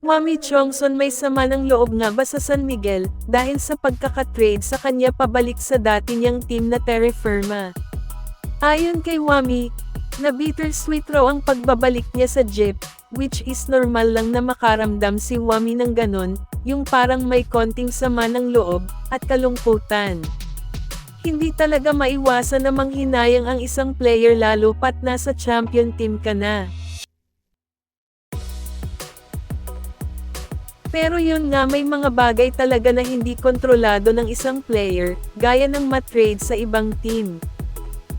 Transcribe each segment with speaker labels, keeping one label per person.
Speaker 1: Wami Chongson may sama ng loob nga ba sa San Miguel, dahil sa pagkakatrade sa kanya pabalik sa dati niyang team na Terre Firma. Ayon kay Wami, na bittersweet raw ang pagbabalik niya sa jeep, which is normal lang na makaramdam si Wami ng ganon, yung parang may konting sama ng loob, at kalungkutan. Hindi talaga maiwasan na manghinayang ang isang player lalo pat nasa champion team ka na. Pero yun nga, may mga bagay talaga na hindi kontrolado ng isang player, gaya ng matrade sa ibang team.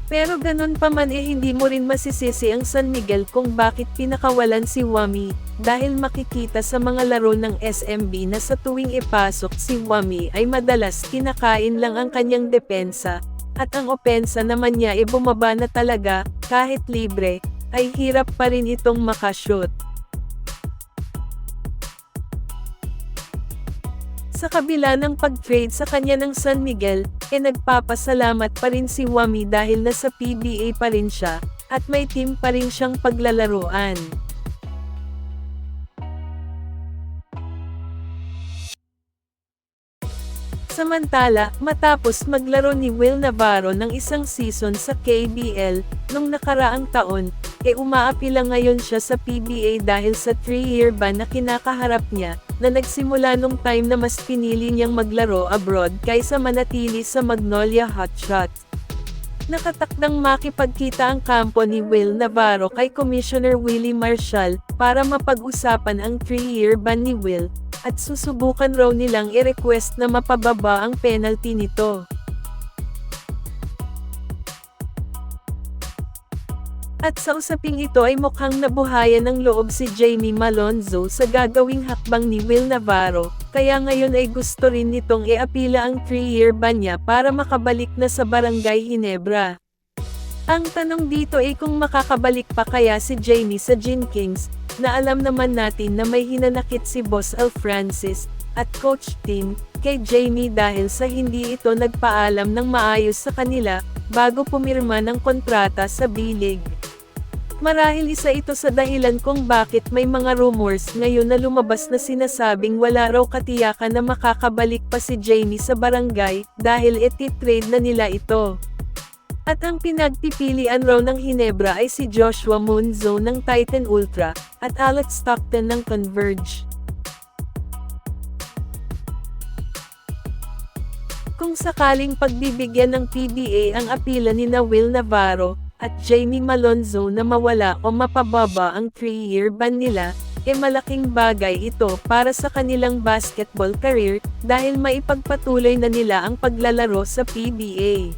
Speaker 1: Pero ganun pa man hindi mo rin masisisi ang San Miguel kung bakit pinakawalan si Wami, dahil makikita sa mga laro ng SMB na sa tuwing ipasok si Wami ay madalas kinakain lang ang kanyang depensa, at ang opensa naman niya bumaba na talaga, kahit libre, ay hirap pa rin itong makashoot. Sa kabila ng pag-trade sa kanya ng San Miguel, nagpapasalamat pa rin si Wami dahil nasa PBA pa rin siya, at may team pa rin siyang paglalaruan. Samantala, matapos maglaro ni Will Navarro ng isang season sa KBL, nung nakaraang taon, umaapila ngayon siya sa PBA dahil sa 3-year ban na kinakaharap niya, na nagsimula nung time na mas pinili niyang maglaro abroad kaysa manatili sa Magnolia Hotshots. Nakatakdang makipagkita ang kampo ni Will Navarro kay Commissioner Willie Marshall, para mapag-usapan ang 3-year ban ni Will, at susubukan raw nilang i-request na mapababa ang penalty nito. At sa usaping ito ay mukhang nabuhayan ng loob si Jamie Malonzo sa gagawing hakbang ni Will Navarro, kaya ngayon ay gusto rin nitong iapila ang 3-year ban niya para makabalik na sa Barangay Ginebra. Ang tanong dito ay kung makakabalik pa kaya si Jamie sa Gin Kings, na alam naman natin na may hinanakit si Boss Al Francis, at coach team, kay Jamie dahil sa hindi ito nagpaalam ng maayos sa kanila, bago pumirma ng kontrata sa B-League. Marahil isa ito sa dahilan kung bakit may mga rumors ngayon na lumabas na sinasabing wala raw katiyakan na makakabalik pa si Jamie sa barangay, dahil iti-trade na nila ito. At ang pinagpipilian raw ng Ginebra ay si Joshua Monzo ng Titan Ultra, at Alex Stockton ng Converge. Kung sakaling pagbibigyan ng PBA ang apila ni Will Navarro, at Jamie Malonzo na mawala o mapababa ang 3-year ban nila, malaking bagay ito para sa kanilang basketball career, dahil maipagpatuloy na nila ang paglalaro sa PBA.